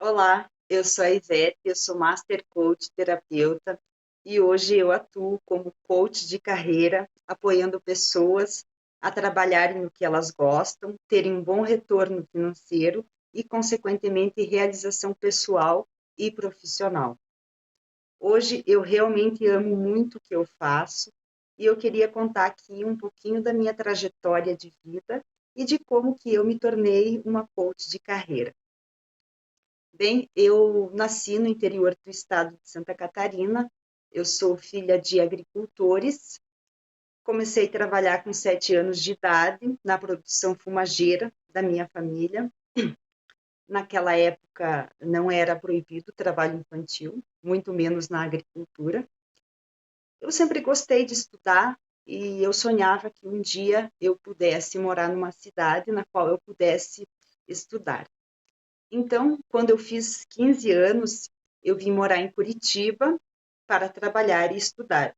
Olá, eu sou a Ivete, eu sou Master Coach terapeuta e hoje eu atuo como coach de carreira, apoiando pessoas a trabalharem no que elas gostam, terem um bom retorno financeiro e, consequentemente, realização pessoal e profissional. Hoje eu realmente amo muito o que eu faço e eu queria contar aqui um pouquinho da minha trajetória de vida e de como que eu me tornei uma coach de carreira. Bem, eu nasci no interior do estado de Santa Catarina, eu sou filha de agricultores, comecei a trabalhar com 7 anos de idade na produção fumageira da minha família. Naquela época não era proibido o trabalho infantil, muito menos na agricultura. Eu sempre gostei de estudar e eu sonhava que um dia eu pudesse morar numa cidade na qual eu pudesse estudar. Então, quando eu fiz 15 anos, eu vim morar em Curitiba para trabalhar e estudar.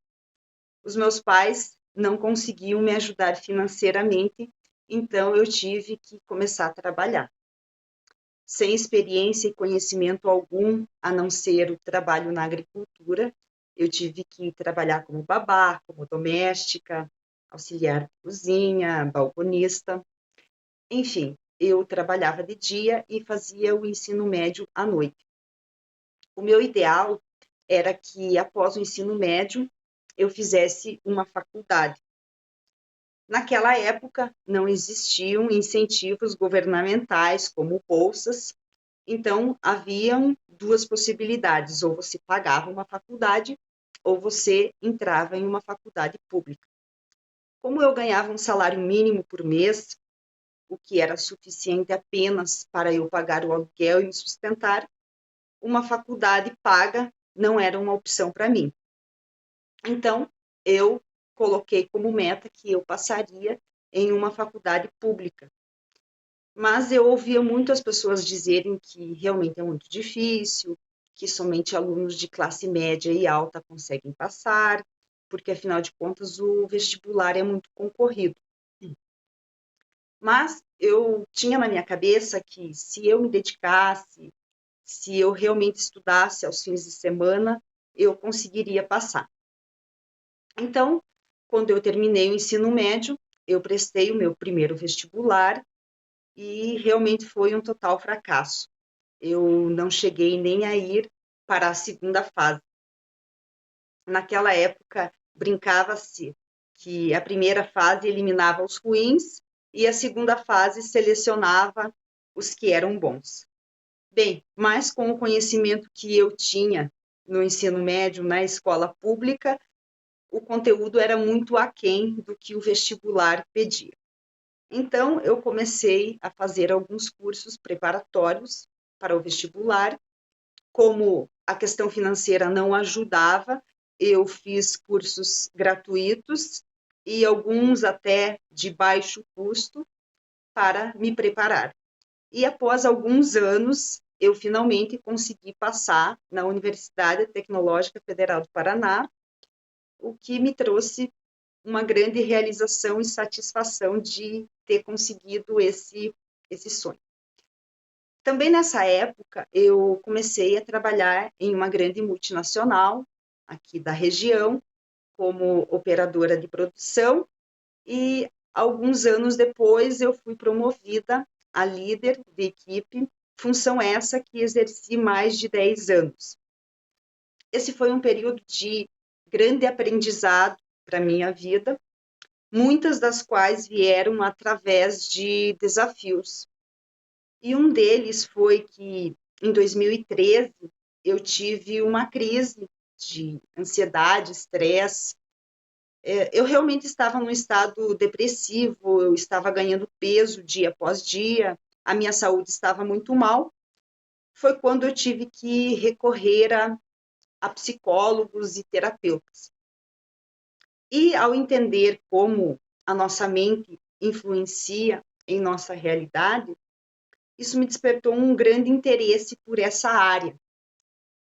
Os meus pais não conseguiam me ajudar financeiramente, então eu tive que começar a trabalhar. Sem experiência e conhecimento algum, a não ser o trabalho na agricultura, eu tive que trabalhar como babá, como doméstica, auxiliar de cozinha, balconista. Enfim, eu trabalhava de dia e fazia o ensino médio à noite. O meu ideal era que, após o ensino médio, eu fizesse uma faculdade. Naquela época, não existiam incentivos governamentais, como bolsas, então haviam duas possibilidades: ou você pagava uma faculdade, ou você entrava em uma faculdade pública. Como eu ganhava um salário mínimo por mês, o que era suficiente apenas para eu pagar o aluguel e me sustentar, uma faculdade paga não era uma opção para mim. Então, eu coloquei como meta que eu passaria em uma faculdade pública. Mas eu ouvia muitas pessoas dizerem que realmente é muito difícil, que somente alunos de classe média e alta conseguem passar, porque afinal de contas o vestibular é muito concorrido. Mas eu tinha na minha cabeça que se eu me dedicasse, se eu realmente estudasse aos fins de semana, eu conseguiria passar. Então, quando eu terminei o ensino médio, eu prestei o meu primeiro vestibular e realmente foi um total fracasso. Eu não cheguei nem a ir para a segunda fase. Naquela época, brincava-se que a primeira fase eliminava os ruins e a segunda fase selecionava os que eram bons. Bem, mas com o conhecimento que eu tinha no ensino médio, na escola pública, o conteúdo era muito aquém do que o vestibular pedia. Então, eu comecei a fazer alguns cursos preparatórios para o vestibular. Como a questão financeira não ajudava, eu fiz cursos gratuitos e alguns até de baixo custo para me preparar. E após alguns anos, eu finalmente consegui passar na Universidade Tecnológica Federal do Paraná, o que me trouxe uma grande realização e satisfação de ter conseguido esse sonho. Também nessa época, eu comecei a trabalhar em uma grande multinacional aqui da região, como operadora de produção, e alguns anos depois eu fui promovida a líder de equipe, função essa que exerci mais de 10 anos. Esse foi um período de grande aprendizado para a minha vida, muitas das quais vieram através de desafios. E um deles foi que, em 2013, eu tive uma crise de ansiedade, estresse. Eu realmente estava num estado depressivo, eu estava ganhando peso dia após dia, a minha saúde estava muito mal. Foi quando eu tive que recorrer a psicólogos e terapeutas. E ao entender como a nossa mente influencia em nossa realidade, isso me despertou um grande interesse por essa área.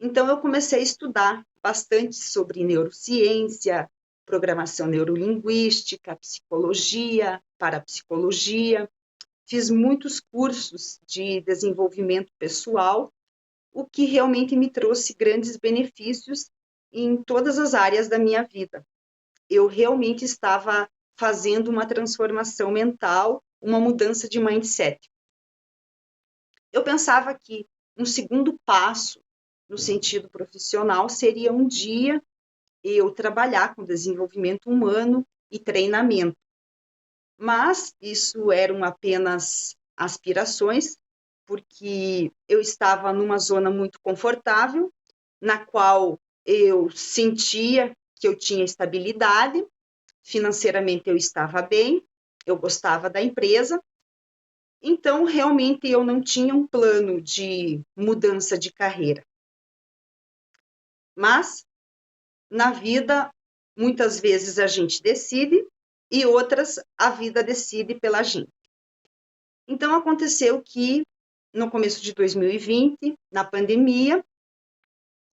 Então, eu comecei a estudar bastante sobre neurociência, programação neurolinguística, psicologia, parapsicologia. Fiz muitos cursos de desenvolvimento pessoal o que realmente me trouxe grandes benefícios em todas as áreas da minha vida. Eu realmente estava fazendo uma transformação mental, uma mudança de mindset. Eu pensava que um segundo passo no sentido profissional seria um dia eu trabalhar com desenvolvimento humano e treinamento. Mas isso eram apenas aspirações, porque eu estava numa zona muito confortável, na qual eu sentia que eu tinha estabilidade, financeiramente eu estava bem, eu gostava da empresa, então realmente eu não tinha um plano de mudança de carreira. Mas na vida, muitas vezes a gente decide e outras a vida decide pela gente. Então aconteceu que no começo de 2020, na pandemia,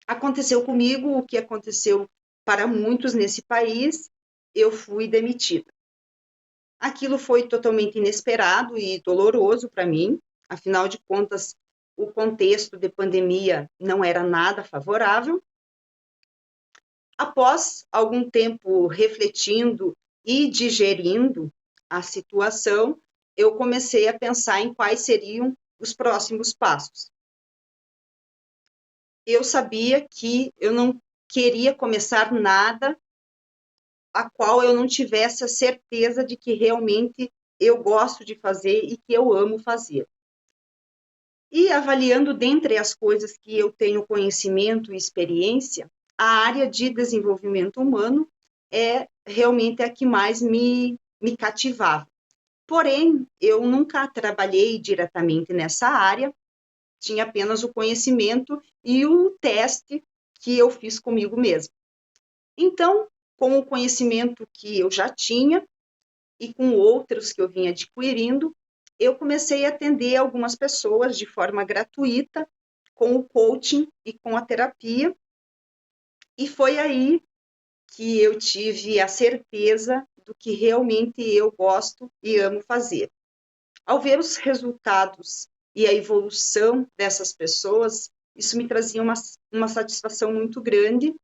aconteceu comigo o que aconteceu para muitos nesse país, eu fui demitida. Aquilo foi totalmente inesperado e doloroso para mim, afinal de contas, o contexto de pandemia não era nada favorável. Após algum tempo refletindo e digerindo a situação, eu comecei a pensar em quais seriam os próximos passos. Eu sabia que eu não queria começar nada a qual eu não tivesse a certeza de que realmente eu gosto de fazer e que eu amo fazer. E avaliando dentre as coisas que eu tenho conhecimento e experiência, a área de desenvolvimento humano é realmente a que mais me cativava. Porém, eu nunca trabalhei diretamente nessa área, tinha apenas o conhecimento e o teste que eu fiz comigo mesma. Então, com o conhecimento que eu já tinha e com outros que eu vinha adquirindo, eu comecei a atender algumas pessoas de forma gratuita, com o coaching e com a terapia, e foi aí que eu tive a certeza do que realmente eu gosto e amo fazer. Ao ver os resultados e a evolução dessas pessoas, isso me trazia uma satisfação muito grande,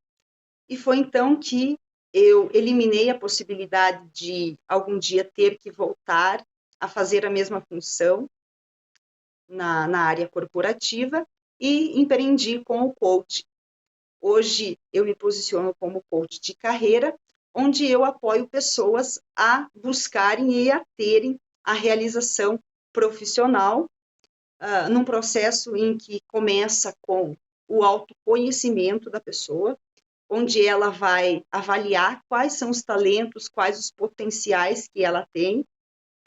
e foi então que eu eliminei a possibilidade de algum dia ter que voltar a fazer a mesma função na área corporativa e empreendi com o coach. Hoje eu me posiciono como coach de carreira, onde eu apoio pessoas a buscarem e a terem a realização profissional, num processo em que começa com o autoconhecimento da pessoa, onde ela vai avaliar quais são os talentos, quais os potenciais que ela tem,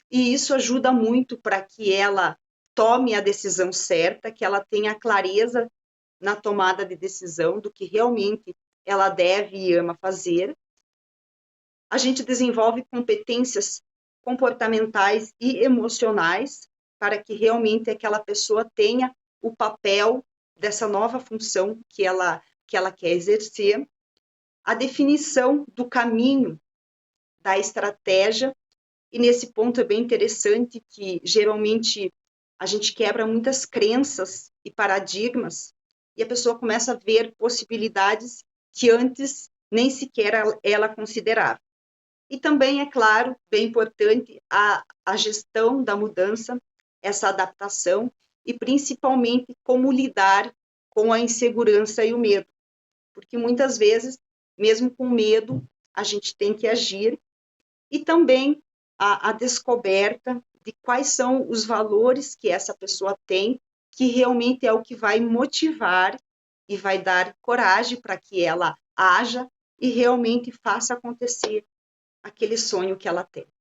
e isso ajuda muito para que ela tome a decisão certa, que ela tenha clareza na tomada de decisão do que realmente ela deve e ama fazer. A gente desenvolve competências comportamentais e emocionais para que realmente aquela pessoa tenha o papel dessa nova função que ela quer exercer, a definição do caminho, da estratégia, e nesse ponto é bem interessante que geralmente a gente quebra muitas crenças e paradigmas e a pessoa começa a ver possibilidades que antes nem sequer ela considerava. E também, é claro, bem importante a gestão da mudança, essa adaptação e principalmente como lidar com a insegurança e o medo. Porque muitas vezes, mesmo com medo, a gente tem que agir, e também a descoberta de quais são os valores que essa pessoa tem, que realmente é o que vai motivar e vai dar coragem para que ela haja e realmente faça acontecer aquele sonho que ela tem.